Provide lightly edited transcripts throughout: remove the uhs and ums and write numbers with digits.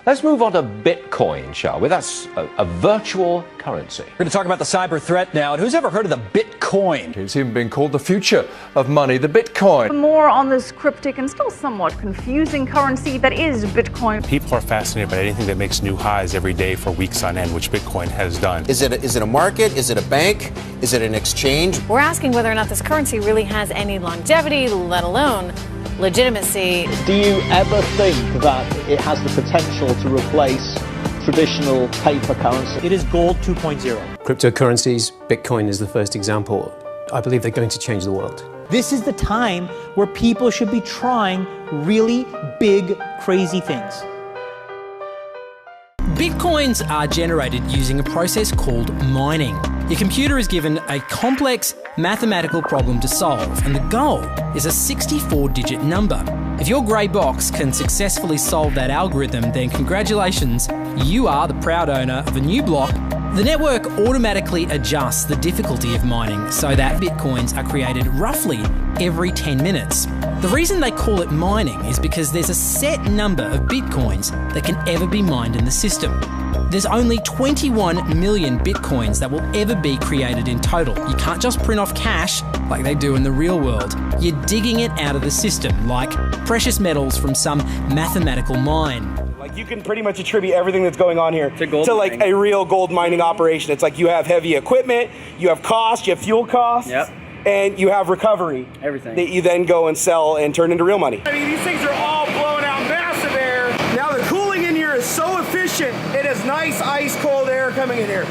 Let's move on to Bitcoin, shall we? That's a virtual currency. We're going to talk about the cyber threat now. And who's ever heard of the Bitcoin? It's even been called the future of money, the Bitcoin. For more on this cryptic and still somewhat confusing currency that is Bitcoin. People are fascinated by anything that makes new highs every day for weeks on end, which Bitcoin has done. Is it a market? Is it a bank? Is it an exchange? We're asking whether or not this currency really has any longevity, let alone legitimacy. Do you ever think that it has the potential to replace traditional paper currency? It is gold 2.0. Cryptocurrencies, Bitcoin is the first example. I believe they're going to change the world. This is the time where people should be trying really big, crazy things. Bitcoins are generated using a process called mining. Your computer is given a complex mathematical problem to solve, and the goal is a 64-digit number. If your grey box can successfully solve that algorithm, then congratulations, you are the proud owner of a new block. The network automatically adjusts the difficulty of mining so that Bitcoins are created roughly every 10 minutes. The reason they call it mining is because there's a set number of Bitcoins that can ever be mined in the system. There's only 21 million Bitcoins that will ever be created in total. You can't just print off cash like they do in the real world. You're digging it out of the system like precious metals from some mathematical mine. Like you can pretty much attribute everything that's going on here to like a real gold mining operation. It's like you have heavy equipment, you have cost, you have fuel costs, and you have recovery. Everything. That you then go and sell and turn into real money. I mean, these things are all blowing out massive air. Now the cooling in here is so efficient. It is nice, ice cold air coming in here.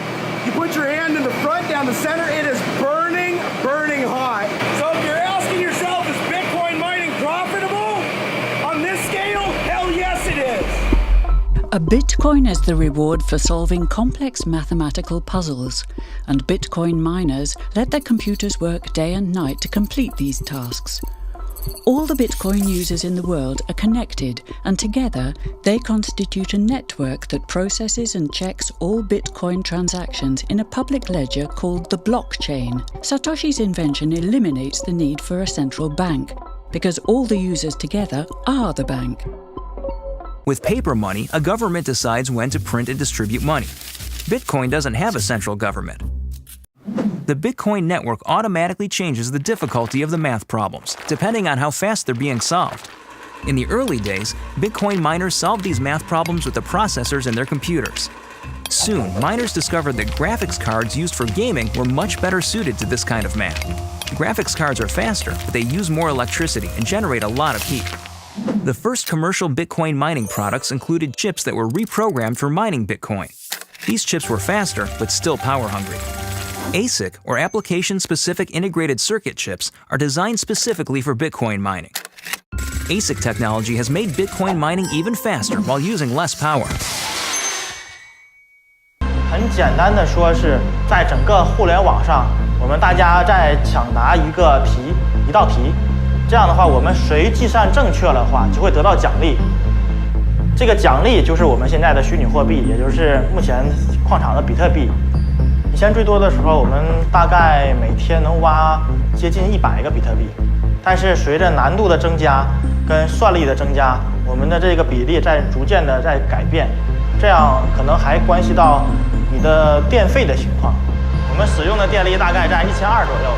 You put your hand in the front, down the center, it is burning, burning hot. So if you're asking yourself, is Bitcoin mining profitable? On this scale, hell yes it is. A Bitcoin is the reward for solving complex mathematical puzzles, and Bitcoin miners let their computers work day and night to complete these tasks. All the Bitcoin users in the world are connected, and together they constitute a network that processes and checks all Bitcoin transactions in a public ledger called the blockchain. Satoshi's invention eliminates the need for a central bank, because all the users together are the bank. With paper money, a government decides when to print and distribute money. Bitcoin doesn't have a central government. The Bitcoin network automatically changes the difficulty of the math problems, depending on how fast they're being solved. In the early days, Bitcoin miners solved these math problems with the processors in their computers. Soon, miners discovered that graphics cards used for gaming were much better suited to this kind of math. Graphics cards are faster, but they use more electricity and generate a lot of heat. The first commercial Bitcoin mining products included chips that were reprogrammed for mining Bitcoin. These chips were faster, but still power-hungry. ASIC, or Application-Specific Integrated Circuit chips, are designed specifically for Bitcoin mining. ASIC technology has made Bitcoin mining even faster while using less power. 很简单的说是在整个互联网上，我们大家在抢答一道题。这样的话，我们谁计算正确的话，就会得到奖励。这个奖励就是我们现在的虚拟货币，也就是目前矿场的比特币。以前最多的时候，我们大概每天能挖接近100个比特币，但是随着难度的增加跟算力的增加，我们的这个比例在逐渐的在改变，这样可能还关系到你的电费的情况。我们使用的电力大概在1200左右。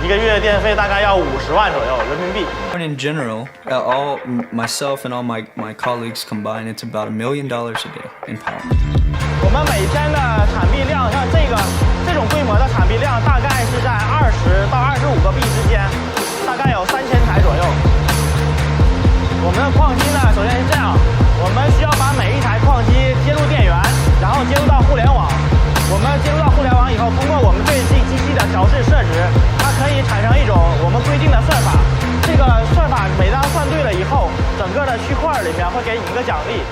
一个月电费大概要50万左右人民币。In general, all myself and all my colleagues combined, it's about $1 million a day in power. 我们每天的产币量，像这种规模的产币量，大概是在20到25个币之间，大概有3000台左右。我们的矿机呢，首先是这样，我们需要把每一台矿机接入电源，然后接入到互联网。 我们接入到互联网以后，通过我们对这机器的调试设置，它可以产生一种我们规定的算法。这个算法每当算对了以后，整个的区块里面会给你一个奖励。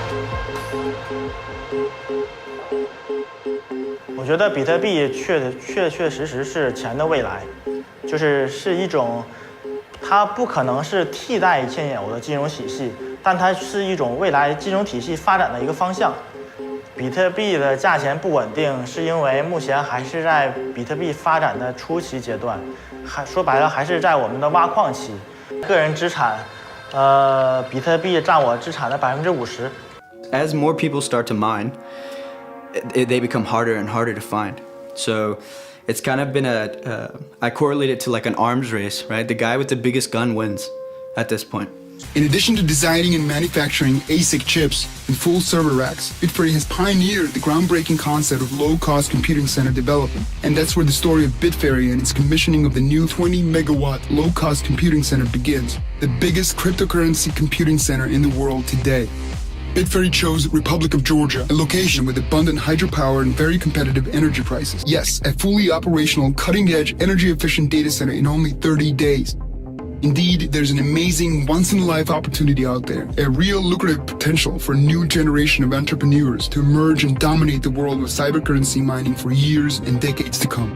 我觉得比特币确实是钱的未来，是一种，它不可能是替代现有的金融体系，但它是一种未来金融体系发展的一个方向。 比特币的价钱不稳定，是因为目前还是在比特币发展的初期阶段，说白了还是在我们的挖矿期。个人资产，比特币占我资产的50%。as more people start to mine, they become harder and harder to find. So it's kind of been I correlate it to like an arms race, right? The guy with the biggest gun wins at this point. In addition to designing and manufacturing ASIC chips and full server racks, Bitferry has pioneered the groundbreaking concept of low-cost computing center development. And that's where the story of Bitferry and its commissioning of the new 20-megawatt low-cost computing center begins, the biggest cryptocurrency computing center in the world today. Bitferry chose Republic of Georgia, a location with abundant hydropower and very competitive energy prices. Yes, a fully operational, cutting-edge, energy-efficient data center in only 30 days. Indeed, there's an amazing once-in-a-life opportunity out there, a real lucrative potential for a new generation of entrepreneurs to emerge and dominate the world of cybercurrency mining for years and decades to come.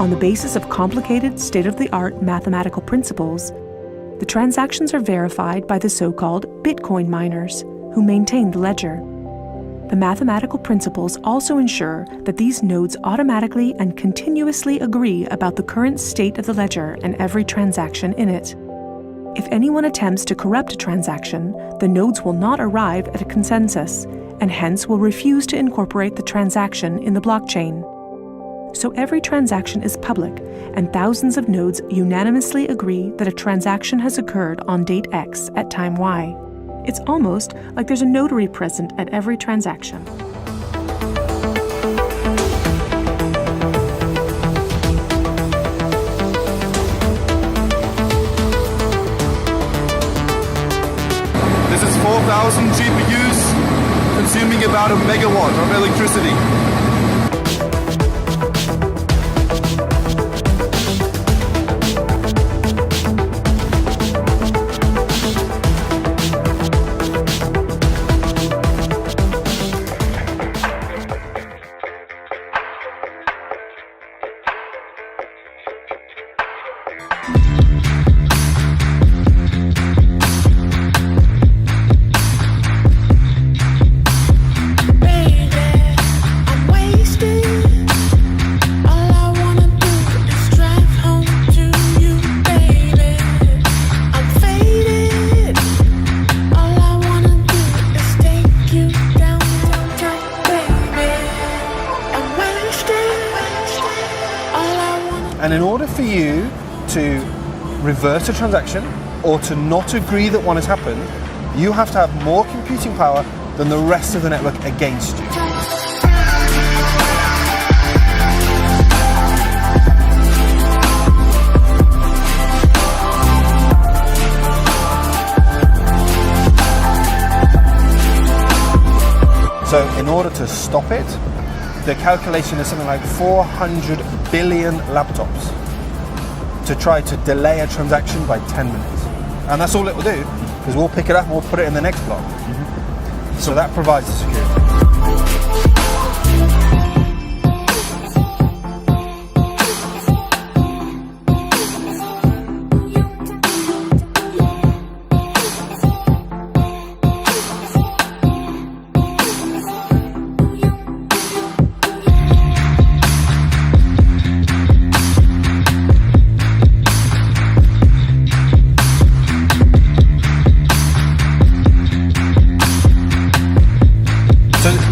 On the basis of complicated, state-of-the-art mathematical principles, the transactions are verified by the so-called Bitcoin miners, who maintain the ledger. The mathematical principles also ensure that these nodes automatically and continuously agree about the current state of the ledger and every transaction in it. If anyone attempts to corrupt a transaction, the nodes will not arrive at a consensus, and hence will refuse to incorporate the transaction in the blockchain. So every transaction is public, and thousands of nodes unanimously agree that a transaction has occurred on date X at time Y. It's almost like there's a notary present at every transaction. This is 4,000 GPUs consuming about a megawatt of electricity. And in order for you to reverse a transaction or to not agree that one has happened, you have to have more computing power than the rest of the network against you. So in order to stop it, the calculation is something like 400 billion laptops to try to delay a transaction by 10 minutes. And that's all it will do, because we'll pick it up and we'll put it in the next block. So that provides the security.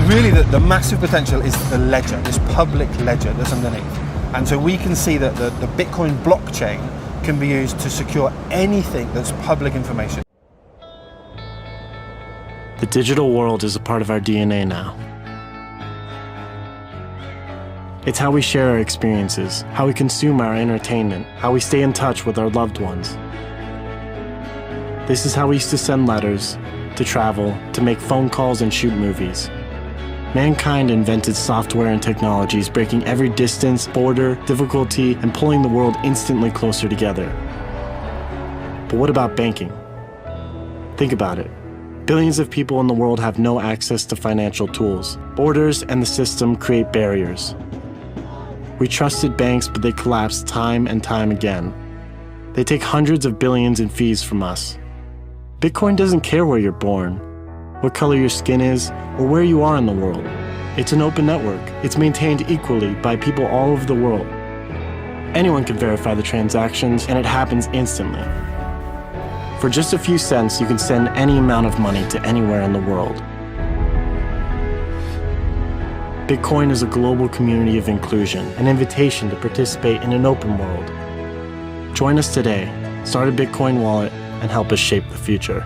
Really, the massive potential is the ledger, this public ledger that's underneath. And so we can see that the Bitcoin blockchain can be used to secure anything that's public information. The digital world is a part of our DNA now. It's how we share our experiences, how we consume our entertainment, how we stay in touch with our loved ones. This is how we used to send letters, to travel, to make phone calls and shoot movies. Mankind invented software and technologies, breaking every distance, border, difficulty, and pulling the world instantly closer together. But what about banking? Think about it. Billions of people in the world have no access to financial tools. Borders and the system create barriers. We trusted banks, but they collapsed time and time again. They take hundreds of billions in fees from us. Bitcoin doesn't care where you're born, what color your skin is, or where you are in the world. It's an open network. It's maintained equally by people all over the world. Anyone can verify the transactions, and it happens instantly. For just a few cents, you can send any amount of money to anywhere in the world. Bitcoin is a global community of inclusion, an invitation to participate in an open world. Join us today, start a Bitcoin wallet, and help us shape the future.